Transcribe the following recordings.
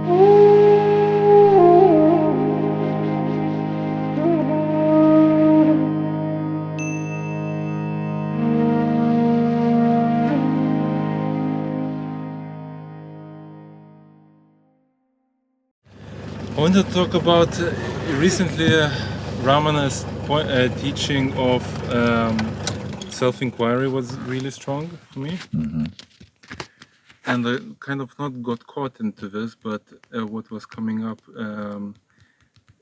I want to talk about recently Ramana's teaching of self-inquiry was really strong for me. And I kind of not got caught into this, but what was coming up,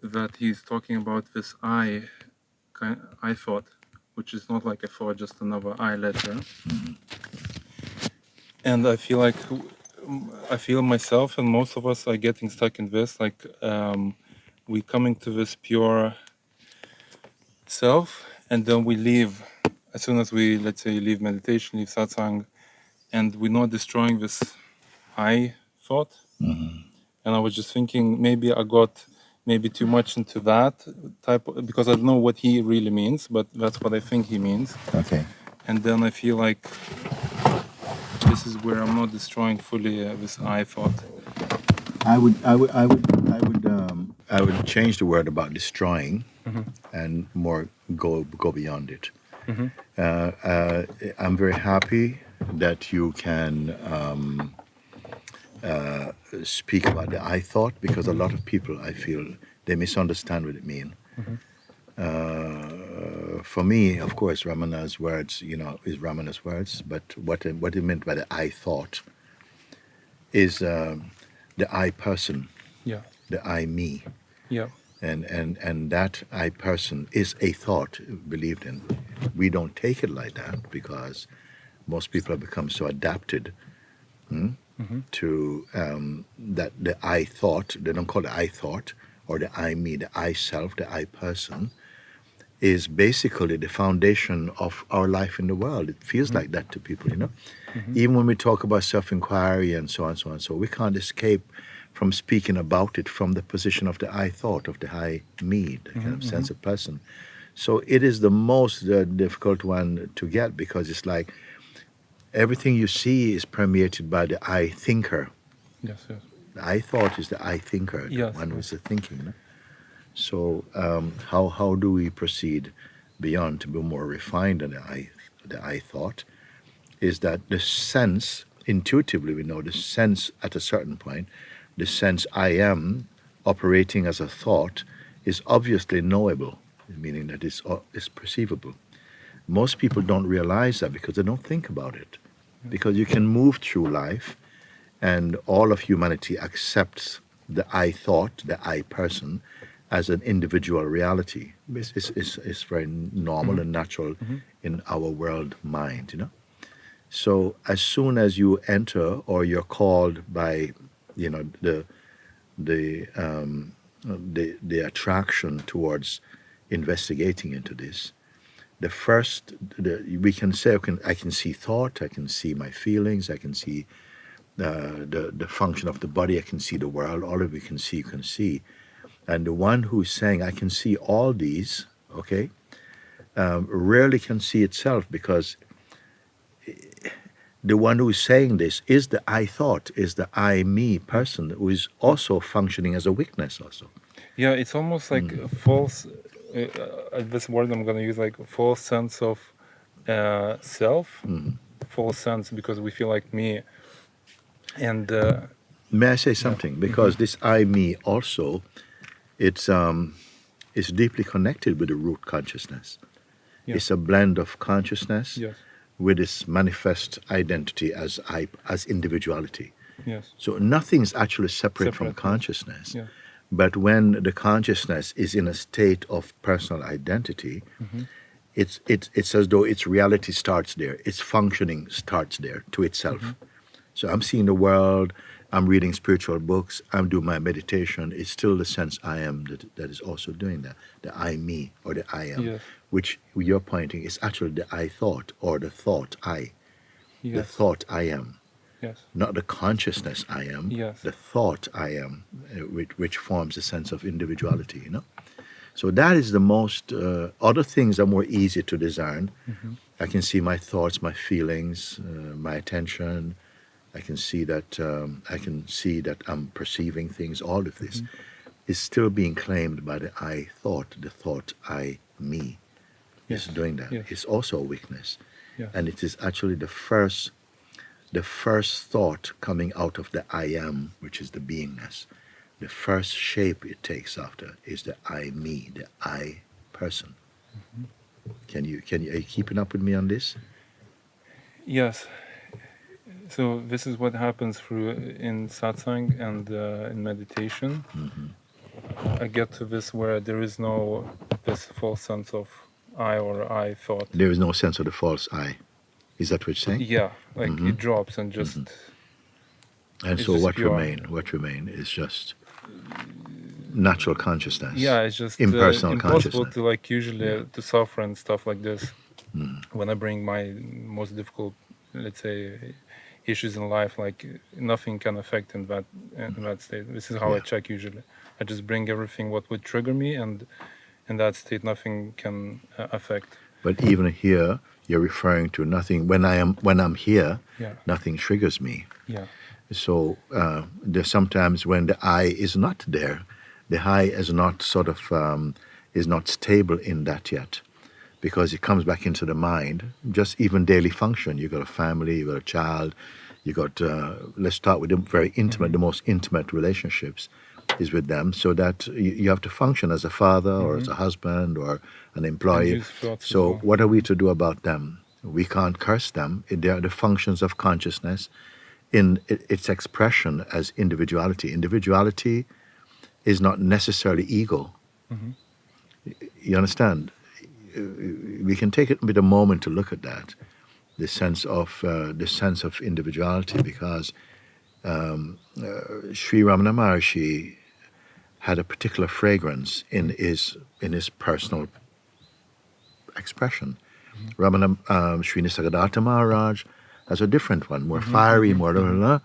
that he's talking about this I thought, which is not like a thought, just another I letter. And I feel like myself and most of us are getting stuck in this, like we coming to this pure self, and then we leave as soon as we, let's say, leave meditation, leave satsang, and we're not destroying this I thought. And I was just thinking maybe I got too much into that type of, because I don't know what he really means, but that's what I think he means. Okay. And then I feel like this is where I'm not destroying fully this I thought. I would change the word about destroying and more go beyond it. I'm very happy that you can speak about the I thought, because a lot of people, I feel, they misunderstand what it means. For me, of course, Ramana's words, is Ramana's words, but what he meant by the I thought is the I person, the I me. And that I person is a thought believed in. We don't take it like that because most people have become so adapted to that the I thought, they don't call it I thought or the I me, the I self, the I person, is basically the foundation of our life in the world. It feels like that to people, Even when we talk about self-inquiry and so on, we can't escape from speaking about it from the position of the I thought, of the I me, the kind of sense of person. So it is the most difficult one to get, because it's like everything you see is permeated by the I thinker. Yes. The I thought is the I thinker, the one who's the thinking. So how do we proceed beyond to be more refined than the I thought? Is that the sense, intuitively we know the sense at a certain point, the sense I am operating as a thought is obviously knowable, meaning that it's perceivable. Most people don't realize that because they don't think about it. Because you can move through life and all of humanity accepts the I thought, the I person, as an individual reality. It's very normal and natural in our world mind, So as soon as you enter or you're called by, the attraction towards investigating into this, we can say, I can see thought, I can see my feelings, I can see the function of the body, I can see the world, all of it you can see. And the one who's saying, I can see all these, rarely can see itself, because the one who is saying this is the I thought, is the I me person, who is also functioning as a weakness also. Yeah, it's almost like a false, this word I'm going to use, like a false sense of self, false sense, because we feel like me. And may I say something? Because this I me also, it's deeply connected with the root consciousness. It's a blend of consciousness with its manifest identity as individuality. So nothing's actually separate from consciousness. But when the consciousness is in a state of personal identity, it's as though its reality starts there, its functioning starts there to itself. So I'm seeing the world, I'm reading spiritual books, I'm doing my meditation. It's still the sense I am that is also doing that, the I me or the I am, which you're pointing is actually the I thought or the thought I, the thought I am. Not the consciousness I am, the thought I am, which forms a sense of individuality, So that is the most, other things are more easy to discern. I can see my thoughts, my feelings, my attention, I can see that I'm perceiving things. All of this is still being claimed by the I thought, the thought I, me is doing that. It's also a weakness. And it is actually the first thought coming out of the I am, which is the beingness. The first shape it takes after is the I, me, the I person. Are you keeping up with me on this? Yes. So this is what happens through in satsang and in meditation. I get to this where there is no this false sense of I or I thought. There is no sense of the false I. Is that what you're saying? Yeah, like it drops and just. And so what remain is just natural consciousness. Yeah, it's just impersonal impossible consciousness. to like usually to suffer and stuff like this. When I bring my most difficult, let's say, issues in life, like nothing can affect in that state. This is how I check usually. I just bring everything what would trigger me, and in that state nothing can affect. But even here, you're referring to nothing. When I'm here, nothing triggers me. Yeah. So there's sometimes when the I is not there, the I is not sort of is not stable in that yet, because it comes back into the mind. Just even daily function. You got a family, you got a child, you got. Let's start with the very intimate, the most intimate relationships is with them, so that you have to function as a father or as a husband or an employee. So what are we to do about them? We can't curse them. They are the functions of consciousness in its expression as individuality. Individuality is not necessarily ego. You understand? We can take it with a moment to look at that, the sense of individuality, because Sri Ramana Maharshi had a particular fragrance in his personal expression. Sri Nisargadatta Maharaj has a different one, more fiery, more blah, blah, blah.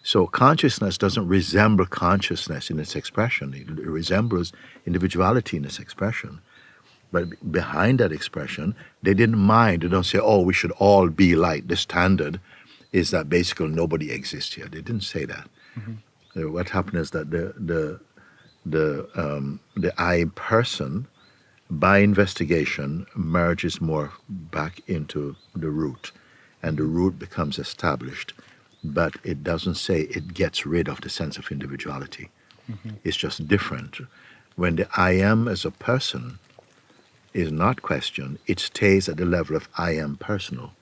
So consciousness doesn't resemble consciousness in its expression. It resembles individuality in its expression. But behind that expression, they didn't mind. They don't say, oh, we should all be like the standard is that basically nobody exists here. They didn't say that. What happened is that the I person, by investigation, merges more back into the root, and the root becomes established. But it doesn't say it gets rid of the sense of individuality. It's just different. When the I am as a person is not questioned, it stays at the level of I am personal.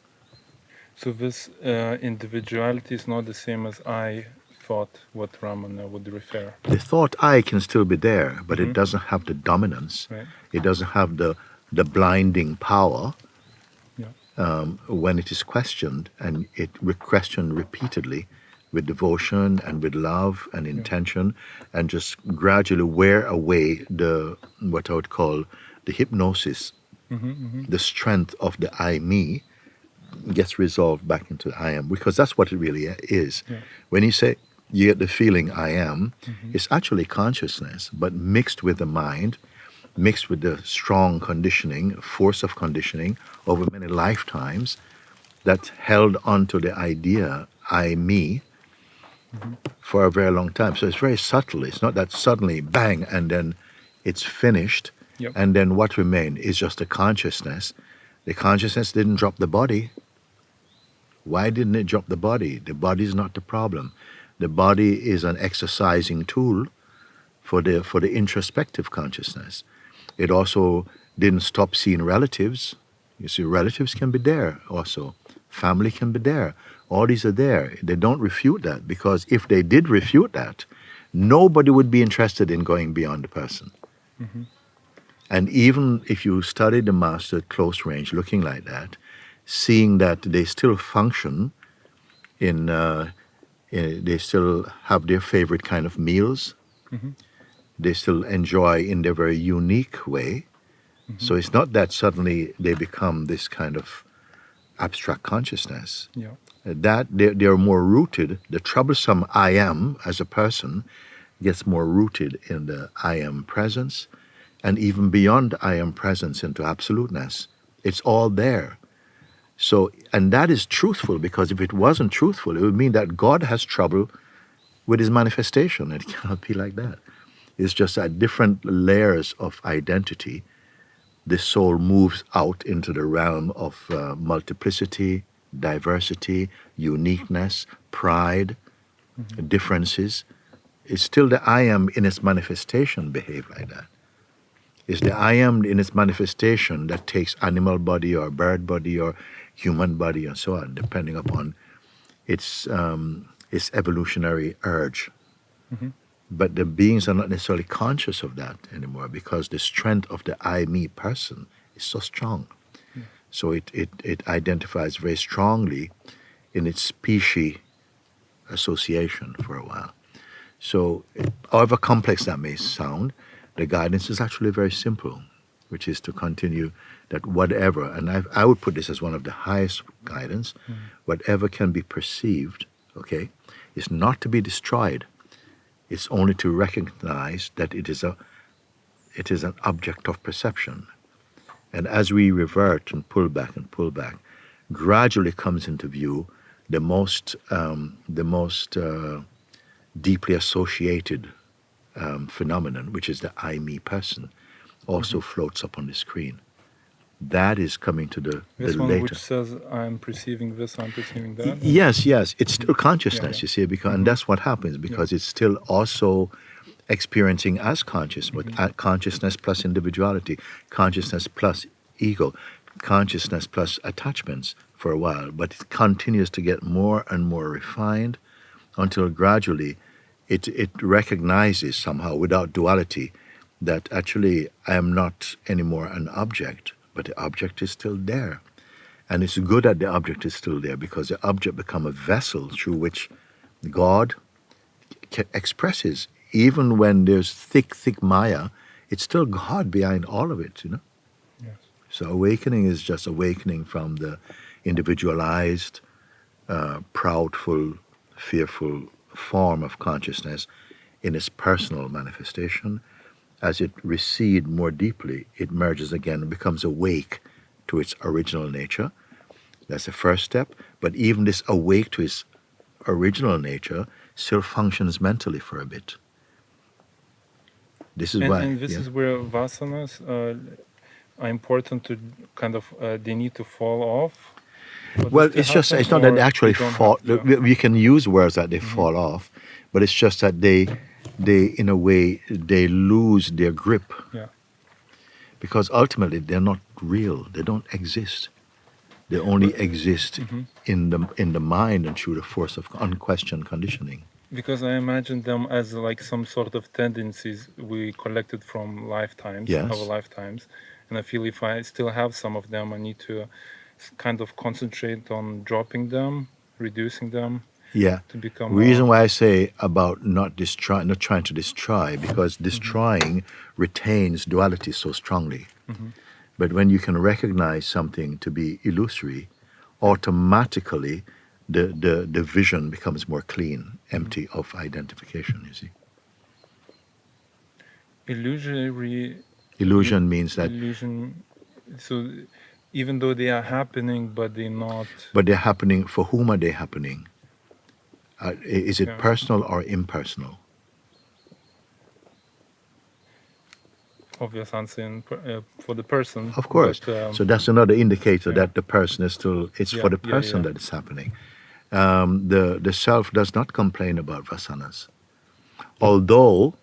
So this individuality is not the same as I thought what Ramana would refer. The thought I can still be there, but it doesn't have the dominance. Right. It doesn't have the blinding power when it is questioned, and it questioned repeatedly with devotion and with love and intention, and just gradually wear away what I would call the hypnosis, the strength of the I, me, gets resolved back into I am, because that's what it really is. When you say you get the feeling I am, it's actually consciousness, but mixed with the mind, mixed with the strong conditioning, force of conditioning over many lifetimes that held onto the idea I, me, for a very long time. So it's very subtle. It's not that suddenly bang and then it's finished. And then what remained is just the consciousness. The consciousness didn't drop the body. Why didn't it drop the body? The body is not the problem. The body is an exercising tool for the introspective consciousness. It also didn't stop seeing relatives. You see, relatives can be there also. Family can be there. All these are there. They don't refute that, because if they did refute that, nobody would be interested in going beyond the person. And even if you study the master at close range looking like that, seeing that they still function they still have their favorite kind of meals, they still enjoy in their very unique way. So it's not that suddenly they become this kind of abstract consciousness. That they're more rooted. The troublesome I am as a person gets more rooted in the I am presence, and even beyond I am presence into absoluteness. It's all there. So, and that is truthful, because if it wasn't truthful, it would mean that God has trouble with his manifestation. It cannot be like that. It's just at different layers of identity, the soul moves out into the realm of multiplicity, diversity, uniqueness, pride, differences. It's still the I am in its manifestation behave like that. It's the I am in its manifestation that takes animal body or bird body or human body and so on, depending upon its evolutionary urge. But the beings are not necessarily conscious of that anymore, because the strength of the I, me person is so strong. So it identifies very strongly in its species association for a while. So however complex that may sound, the guidance is actually very simple, which is to continue that whatever, and I would put this as one of the highest guidance, whatever can be perceived, okay, is not to be destroyed. It's only to recognize that it is an object of perception. And as we revert and pull back, gradually comes into view the most deeply associated phenomenon, which is the I, me person, also floats up on the screen. That is coming to the one later. Which says, I'm perceiving this, I'm perceiving that. Yes, it's still consciousness, you see, because and that's what happens, because it's still also experiencing as conscious, but consciousness plus individuality, consciousness plus ego, consciousness plus attachments for a while, but it continues to get more and more refined until gradually it recognizes somehow, without duality, that actually I am not anymore an object, but the object is still there. And it's good that the object is still there, because the object becomes a vessel through which God expresses. Even when there's thick Maya, it's still God behind all of it, Yes. So awakening is just awakening from the individualized, proudful, fearful form of consciousness in its personal manifestation. As it recedes more deeply, it merges again and becomes awake to its original nature. That's the first step. But even this awake to its original nature still functions mentally for a bit. This is why. And this is where vasanas are important to kind of, they need to fall off. Well, it's not that they actually fall. We can use words that they fall off, but it's just that they in a way, they lose their grip. Yeah. Because ultimately, they're not real. They don't exist. They only exist in the mind and through the force of unquestioned conditioning. Because I imagine them as like some sort of tendencies we collected from lifetimes, Yes. our lifetimes. And I feel if I still have some of them, I need to kind of concentrate on dropping them, reducing them. Yeah. To become reason why I say about not trying to destroy, because destroying retains duality so strongly. But when you can recognize something to be illusory, automatically the vision becomes more clean, empty of identification, you see. Illusion means that. Illusion. So even though they are happening, but they're not. But they're happening. For whom are they happening? Is it personal or impersonal? Obvious answer for the person. Of course. But, so that's another indicator that the person is still. It's for the person that it's happening. The self does not complain about vasanas, although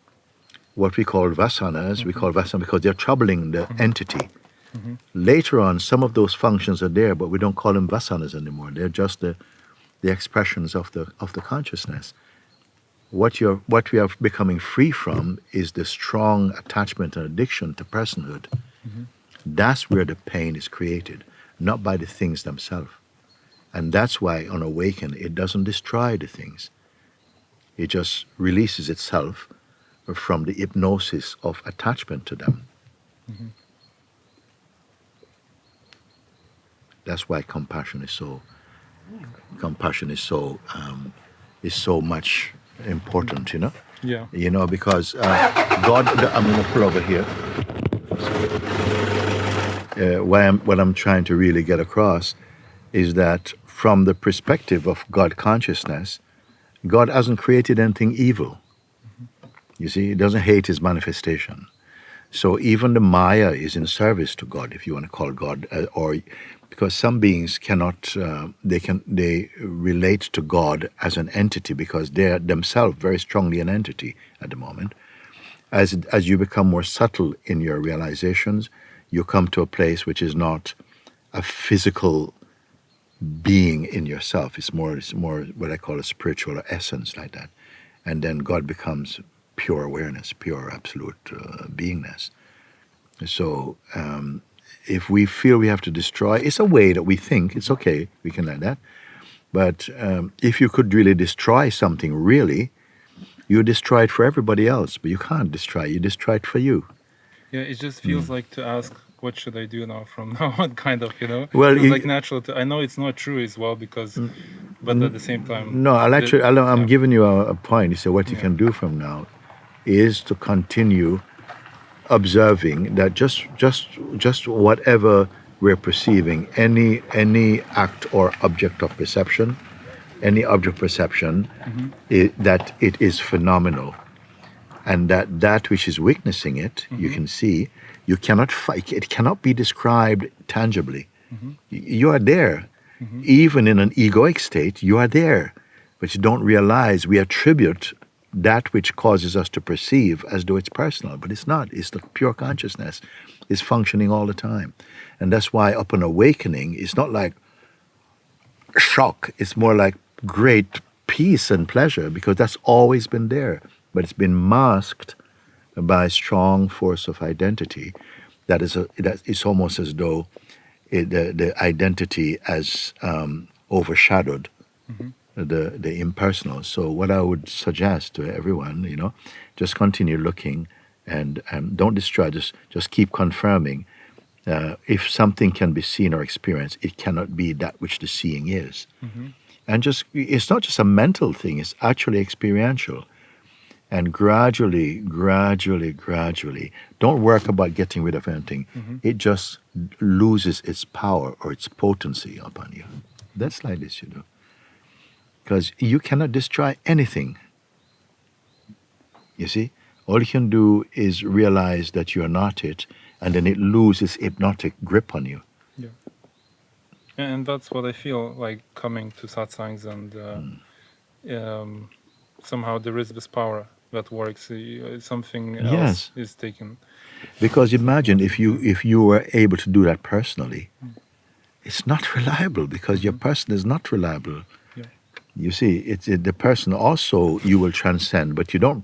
what we call vasanas, we call vasanas because they're troubling the entity. Later on, some of those functions are there, but we don't call them vasanas anymore. They're just the expressions of the consciousness. What we are becoming free from is the strong attachment and addiction to personhood. That's where the pain is created, not by the things themselves. And that's why on awaken, it doesn't destroy the things. It just releases itself from the hypnosis of attachment to them. That's why compassion is so much important, Yeah. Because God, I'm going to pull over here. What I'm trying to really get across is that from the perspective of God consciousness, God hasn't created anything evil. You see, he doesn't hate his manifestation. So even the Maya is in service to God, if you want to call God, or because some beings cannot, they relate to God as an entity because they're themselves very strongly an entity at the moment. As you become more subtle in your realizations, you come to a place which is not a physical being in yourself. It's more what I call a spiritual essence, like that. And then God becomes pure awareness, pure absolute beingness. So if we feel we have to destroy, it's a way that we think, it's okay, we can like that. But if you could really destroy something, really, you destroy it for everybody else, but you can't destroy it, you destroy it for you. Yeah, it just feels like to ask, what should I do now from now on, kind of, you know? Well, it's like natural to, I know it's not true as well, because, but at the same time... No, I'm giving you a point. You say what you can do from now is to continue observing that just whatever we're perceiving, any act or object of perception, any object perception, that it is phenomenal, and that which is witnessing it, you can see, you cannot fight. It cannot be described tangibly. You are there, even in an egoic state. You are there, but you don't realize we attribute that which causes us to perceive as though it's personal, but it's not. It's the pure consciousness. It's functioning all the time. And that's why upon awakening, it's not like shock. It's more like great peace and pleasure, because that's always been there, but it's been masked by a strong force of identity. That it's almost as though the identity has overshadowed the impersonal. So what I would suggest to everyone, just continue looking and don't destroy. Just keep confirming. If something can be seen or experienced, it cannot be that which the seeing is. And it's not just a mental thing; it's actually experiential. And gradually, don't work about getting rid of anything. It just loses its power or its potency upon you. That's like this, because you cannot destroy anything. You see, all you can do is realize that you're not it, and then it loses hypnotic grip on you. Yeah, and that's what I feel like coming to satsangs, and somehow there is this power that works. Something else is taken. Because imagine if you were able to do that personally, it's not reliable, because your person is not reliable. You see, the person also you will transcend, but you don't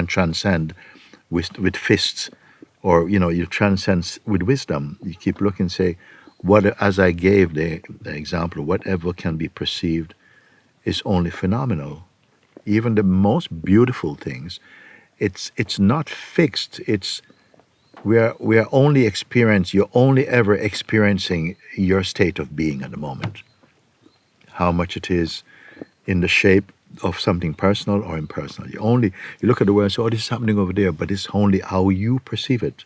transcend with fists, or you transcend with wisdom. You keep looking, say, as I gave the example, whatever can be perceived is only phenomenal. Even the most beautiful things, it's not fixed. We are only you're only ever experiencing your state of being at the moment. How much it is in the shape of something personal or impersonal. You look at the world and say, oh, this is happening over there, but it's only how you perceive it.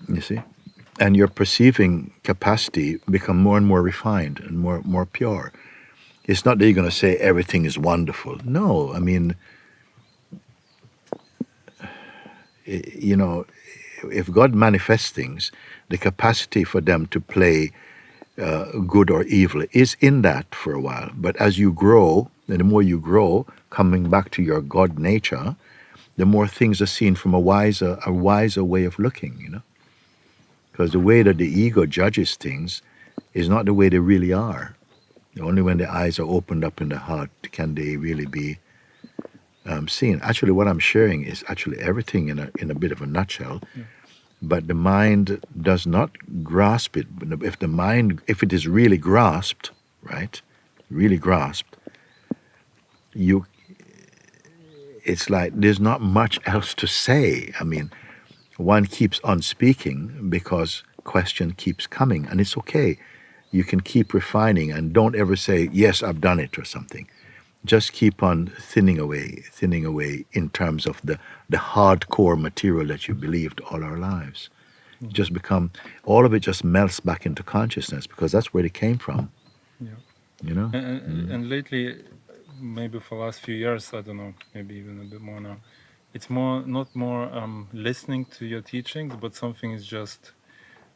You see? And your perceiving capacity become more and more refined and more pure. It's not that you're going to say everything is wonderful. No, I mean, if God manifests things, the capacity for them to play good or evil is in that for a while. But as you grow, and the more you grow, coming back to your God nature, the more things are seen from a wiser way of looking, Because the way that the ego judges things is not the way they really are. Only when the eyes are opened up in the heart can they really be seen. Actually, what I'm sharing is actually everything in a bit of a nutshell. But the mind does not grasp it. If it is really grasped, right? Really grasped, it's like there's not much else to say. I mean, one keeps on speaking because question keeps coming, and it's okay. You can keep refining, and don't ever say, yes, I've done it or something. Just keep on thinning away in terms of the hardcore material that you believed all our lives. Just become, all of it just melts back into consciousness, because that's where it came from. Yeah. You know? And lately, maybe for the last few years, I don't know, maybe even a bit more now, it's more not more listening to your teachings, but something is just,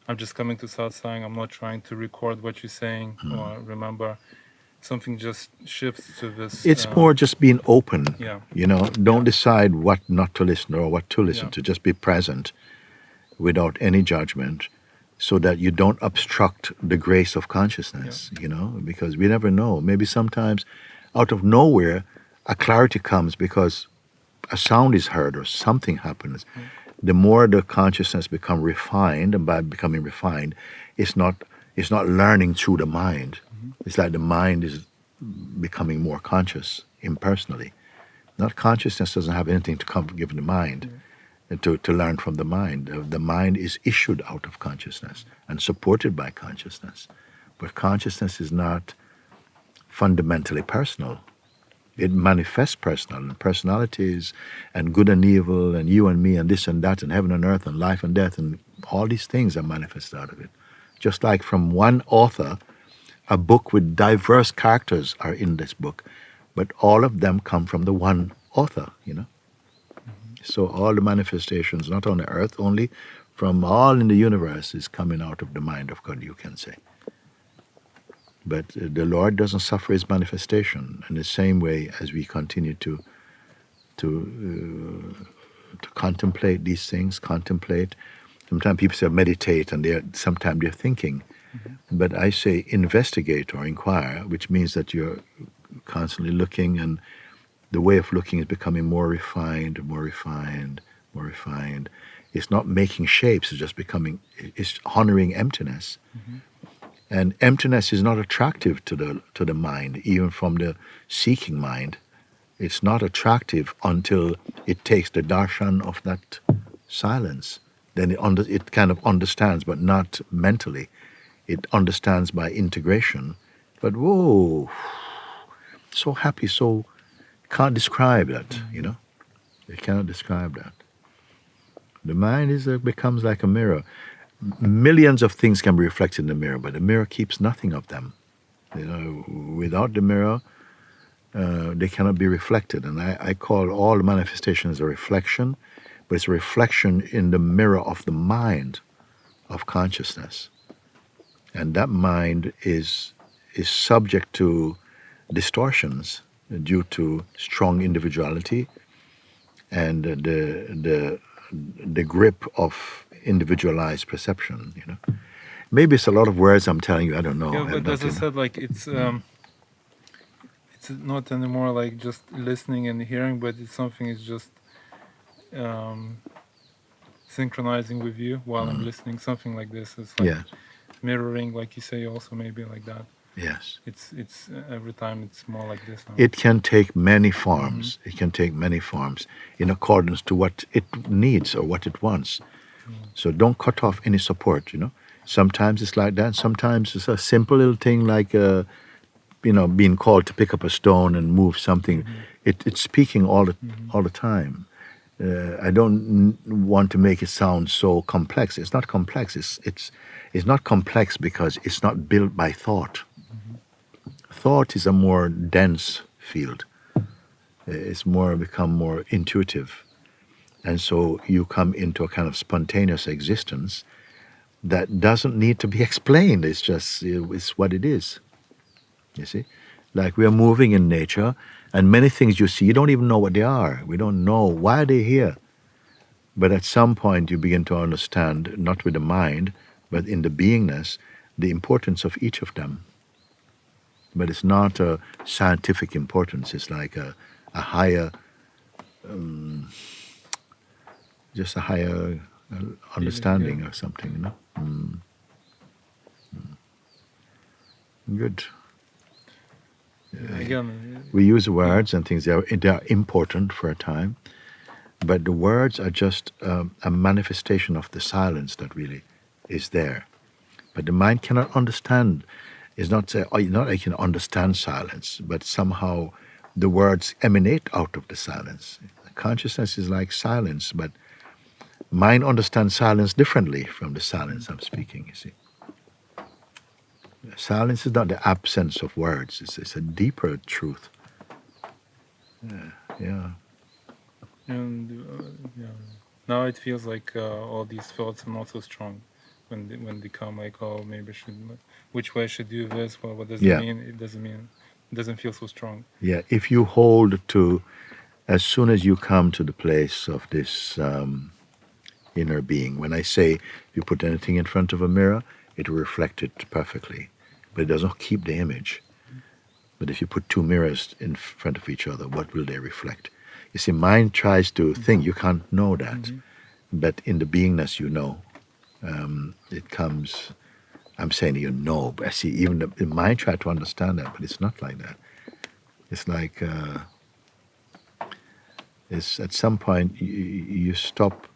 I'm just coming to Satsang, I'm not trying to record what you're saying or remember. Something just shifts to this. It's more just being open. Yeah. You know, don't decide what not to listen or what to listen to. Just be present without any judgment so that you don't obstruct the grace of consciousness, you know, because we never know. Maybe sometimes out of nowhere, a clarity comes because a sound is heard or something happens. The more the consciousness become refined, and by becoming refined, it's not learning through the mind. It's like the mind is becoming more conscious impersonally. Not consciousness doesn't have anything to come give the mind to learn from the mind. The mind is issued out of consciousness and supported by consciousness. But consciousness is not fundamentally personal. It manifests personal, and personalities and good and evil and you and me and this and that and heaven and earth and life and death and all these things are manifested out of it. Just like from one author, a book with diverse characters are in this book, but all of them come from the one author, you know. So all the manifestations, not on the earth only, from all in the universe is coming out of the mind of God, you can say. But the Lord doesn't suffer his manifestation in the same way as we continue to contemplate these things, contemplate. Sometimes people say meditate, and sometimes they're thinking. But I say investigate or inquire, which means that you're constantly looking, and the way of looking is becoming more refined, more refined, more refined. It's not making shapes, it's honoring emptiness. And emptiness is not attractive to the mind, even from the seeking mind. It's not attractive until it takes the darshan of that silence. Then it kind of understands, but not mentally. It understands by integration. But whoa, so happy, so can't describe that, you know? It cannot describe that. The mind becomes like a mirror. Millions of things can be reflected in the mirror, but the mirror keeps nothing of them. You know, without the mirror, they cannot be reflected. And I call all manifestations a reflection, but it's a reflection in the mirror of the mind of consciousness. And that mind is subject to distortions due to strong individuality and the grip of individualized perception, you know. Maybe it's a lot of words I'm telling you, I don't know. Yeah, but as I said, like it's not anymore like just listening and hearing, but it's something is just synchronizing with you while I'm listening. Something like this. It's like mirroring, like you say, also maybe like that. Yes. It's every time it's more like this now. It can take many forms. It can take many forms in accordance to what it needs or what it wants. So don't cut off any support, you know. Sometimes it's like that. Sometimes it's a simple little thing like, being called to pick up a stone and move something. It's speaking all the time. I don't want to make it sound so complex. It's not complex. It's not complex because it's not built by thought. Thought is a more dense field. It's become more intuitive. And so you come into a kind of spontaneous existence that doesn't need to be explained. It's just, it's what it is. You see? Like we are moving in nature, and many things you see, you don't even know what they are. We don't know why they're here. But at some point you begin to understand, not with the mind, but in the beingness, the importance of each of them. But it's not a scientific importance. It's like a higher, just a higher understanding or something, you know. Good. Again, we use words and things. They are important for a time, but the words are just a manifestation of the silence that really is there. But the mind cannot understand. It's not say, not I can understand silence, but somehow the words emanate out of the silence. Consciousness is like silence, but mind understands silence differently from the silence I'm speaking, you see. Silence is not the absence of words. It's a deeper truth. Yeah. And now it feels like all these thoughts are not so strong when they come. Like, oh, maybe I should. Which way I should do this? Well, what does it mean? It doesn't mean. It doesn't feel so strong. Yeah. If you hold to, as soon as you come to the place of this inner being, when I say if you put anything in front of a mirror, it will reflect it perfectly, but it does not keep the image. But if you put two mirrors in front of each other, what will they reflect? You see, mind tries to think. You can't know that. But in the beingness, you know. It comes, I'm saying you know, but I see even the mind tries to understand that, but it's not like that. It's like, it's at some point you stop,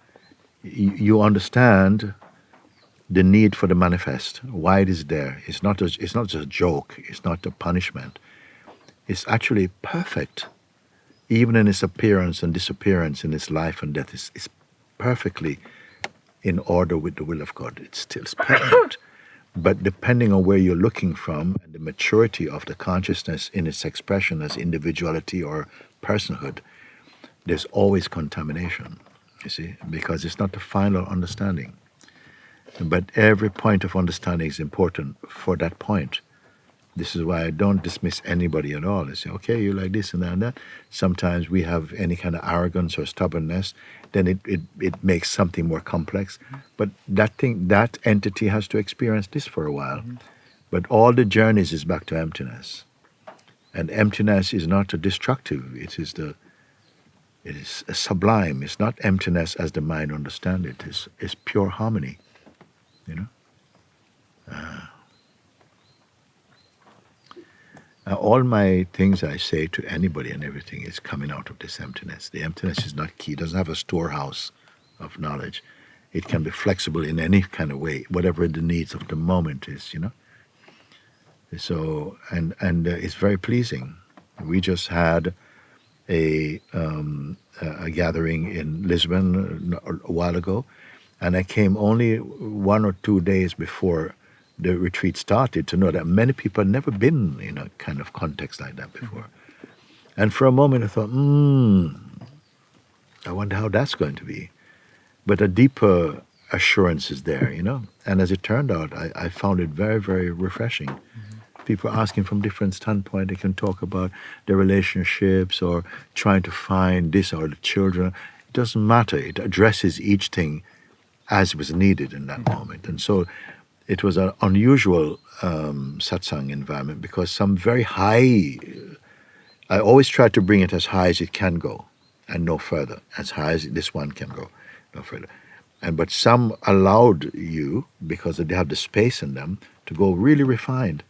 you understand the need for the manifest, why it is there. It's not just a joke, it's not a punishment. It's actually perfect. Even in its appearance and disappearance, in its life and death, it's perfectly in order with the will of God. It's still perfect. But depending on where you're looking from and the maturity of the consciousness in its expression as individuality or personhood, there's always contamination, you see, because it's not the final understanding. But every point of understanding is important for that point. This is why I don't dismiss anybody at all. I say, okay, you like this and that and that. Sometimes we have any kind of arrogance or stubbornness, then it makes something more complex. But that entity has to experience this for a while. But all the journeys is back to emptiness. And emptiness is not a destructive, it is a sublime. It's not emptiness as the mind understands it. It's pure harmony, you know. All my things I say to anybody and everything is coming out of this emptiness. The emptiness is not key. It doesn't have a storehouse of knowledge. It can be flexible in any kind of way, whatever the needs of the moment is, you know. So, and it's very pleasing. We just had a gathering in Lisbon a while ago, and I came only 1 or 2 days before the retreat started to know that many people had never been in a kind of context like that before. And for a moment I thought, I wonder how that's going to be. But a deeper assurance is there, you know. And as it turned out, I found it very, very refreshing. People are asking from different standpoints. They can talk about their relationships or trying to find this or the children. It doesn't matter. It addresses each thing as was needed in that moment. And so it was an unusual satsang environment because some very high, I always try to bring it as high as it can go and no further, as high as this one can go, no further. But some allowed you, because they have the space in them, to go really refined.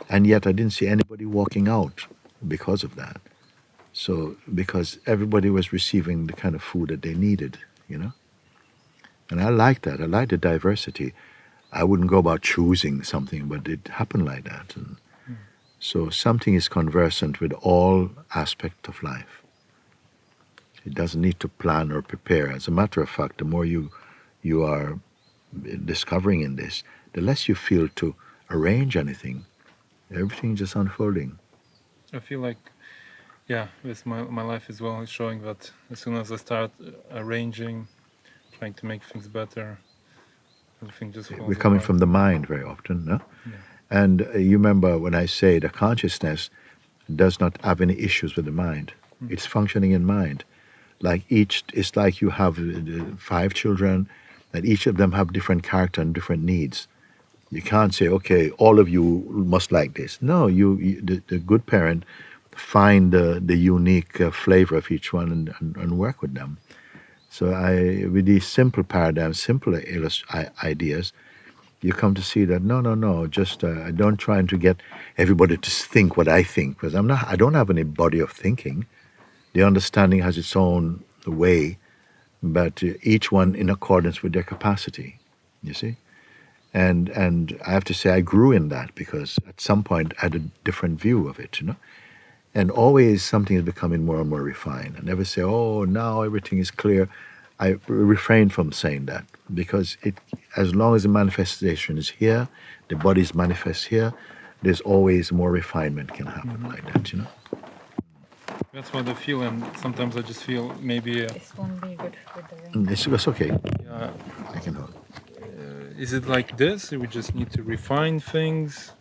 And yet I didn't see anybody walking out because of that. So, because everybody was receiving the kind of food that they needed, you know. And I like that. I like the diversity. I wouldn't go about choosing something, but it happened like that. And so something is conversant with all aspects of life. It doesn't need to plan or prepare. As a matter of fact, the more you are discovering in this, the less you feel to arrange anything. Everything just unfolding. I feel like, with my life as well is showing that as soon as I start arranging, trying to make things better, everything just falls We're coming apart. from the mind very often, no? Yeah. And you remember when I say the consciousness does not have any issues with the mind. It's functioning in mind. Like it's like you have 5 children, and each of them have different character and different needs. You can't say, okay, all of you must like this. No, the good parent find the unique flavor of each one and work with them. So with these simple paradigms, simple ideas, you come to see that no, just I don't try to get everybody to think what I think, because I don't have any body of thinking. The understanding has its own way, but each one in accordance with their capacity, you see. And I have to say I grew in that, because at some point I had a different view of it, you know. And always something is becoming more and more refined. I never say, oh, now everything is clear. I refrain from saying that because as long as the manifestation is here, the body is manifest here, there's always more refinement can happen like that, you know. That's what I feel, and sometimes I just feel maybe. This won't be good with the ring. It's okay. Yeah. I can hold. Is it like this? We just need to refine things,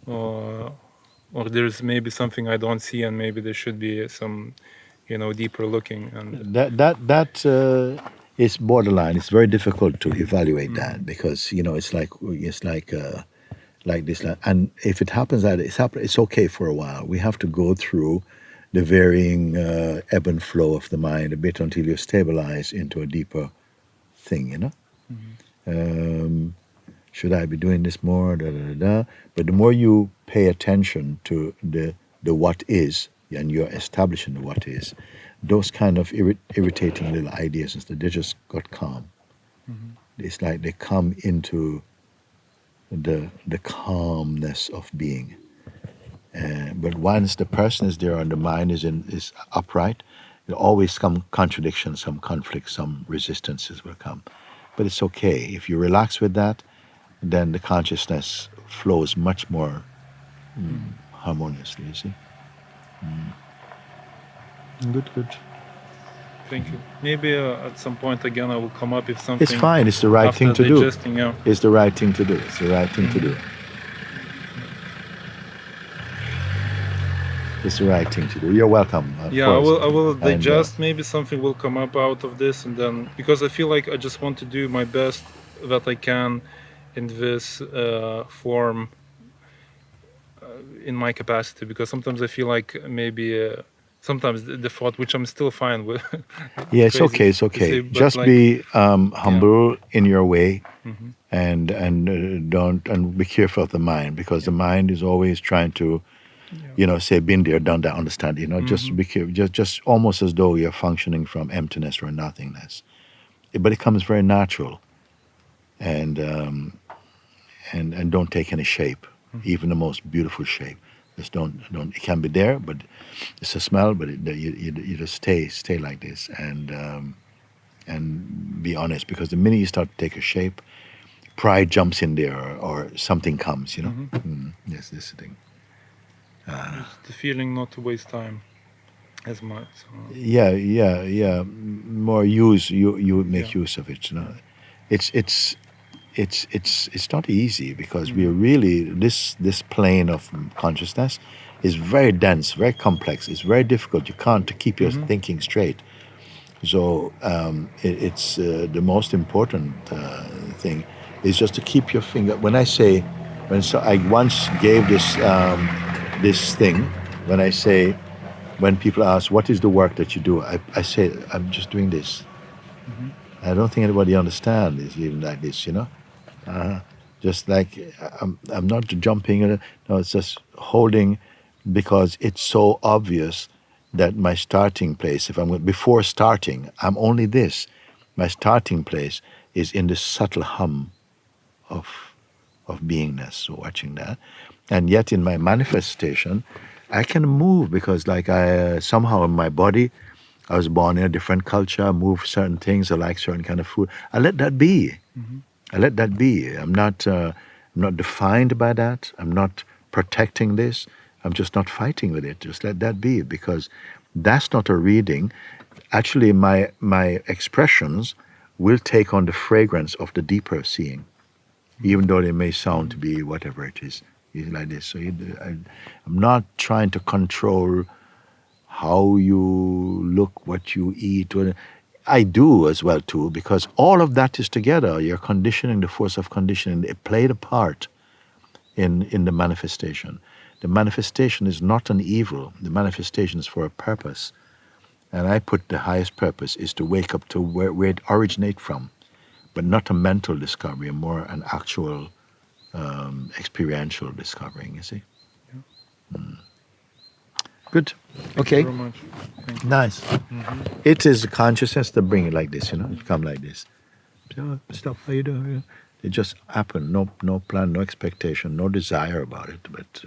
or there's maybe something I don't see, and maybe there should be some, deeper looking. And That is borderline. It's very difficult to evaluate that because it's like this, and if it happens that it's okay for a while. We have to go through the varying ebb and flow of the mind a bit until you stabilize into a deeper thing, you know. Should I be doing this more? Da, da, da, da. But the more you pay attention to the what is, and you're establishing the what is, those kind of irritating little ideas and stuff, they just got calm. It's like they come into the calmness of being. But once the person is there and the mind is upright, there always come contradictions, some conflicts, some resistances will come. But it's okay. If you relax with that, then the consciousness flows much more harmoniously, you see. Good. thank you. Maybe at some point again I will come up if something. It's fine. It's the right thing to do. Yeah. It's the right thing to do. It's the right thing to do. It's the right thing to do. You're welcome. Yeah, I will digest. Maybe something will come up out of this, and then because I feel like I just want to do my best that I can in this form in my capacity. Because sometimes I feel like maybe sometimes the thought, which I'm still fine with. Yeah, it's okay. It's okay. Just be humble in your way, and don't be careful of the mind because the mind is always trying to. Say, been there, done that, understand. Just be careful, just almost as though you're functioning from emptiness or nothingness. But it comes very natural, and don't take any shape, even the most beautiful shape. Just don't. It can be there, but it's a smell. But you just stay like this, and be honest. Because the minute you start to take a shape, pride jumps in there, or something comes. Yes, this thing. The feeling not to waste time as much. Yeah. More use you make use of it. It's not easy because we're really this plane of consciousness is very dense, very complex. It's very difficult. You can't keep your thinking straight. So it's the most important thing is just to keep your finger. I once gave this thing when people ask what is the work that you do, I say I'm just doing this. I don't think anybody understands it's even like this, just like I'm not jumping. No, it's just holding because it's so obvious that my starting place, before starting, I'm only this. My starting place is in the subtle hum of beingness, so watching that. And yet in my manifestation, I can move because I somehow in my body, I was born in a different culture, I move certain things, I like certain kind of food. I let that be. I let that be. I'm not defined by that. I'm not protecting this. I'm just not fighting with it. Just let that be because that's not a reading. Actually, my expressions will take on the fragrance of the deeper seeing, even though they may sound to be whatever it is. Like this. So I'm not trying to control how you look, what you eat. I do as well too, because all of that is together. Your conditioning, the force of conditioning, it played a part in the manifestation. The manifestation is not an evil. The manifestation is for a purpose. And I put the highest purpose is to wake up to where it originates from, but not a mental discovery, more an actual experiential discovering, you see. Good. Okay. Thank you very much. Thank you. Nice. It is consciousness that bring it like this, it come like this. So, stop. How you doing? It just happen. No plan, no expectation, no desire about it. But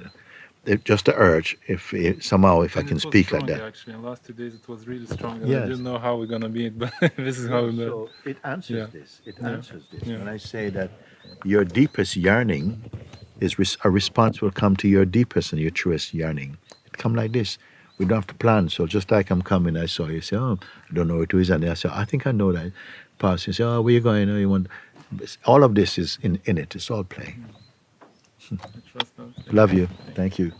just the urge, if somehow if I And can it was speak strong, like that. actually. In the last 2 days, it was really strong. And I Yes. didn't know how we're gonna meet, but this is how we met. So it answers Yeah. this. It Yeah. answers this. Yeah. When I say that your deepest yearning is a response will come to your deepest and your truest yearning. It come like this. We don't have to plan. So just like I'm coming, I saw you say, "Oh, I don't know where it is," and I say, "I think I know that." Pass, you say, "Oh, where you going? Oh, you want?" All of this is in it. It's all play. I trust that. Love you. Thank you.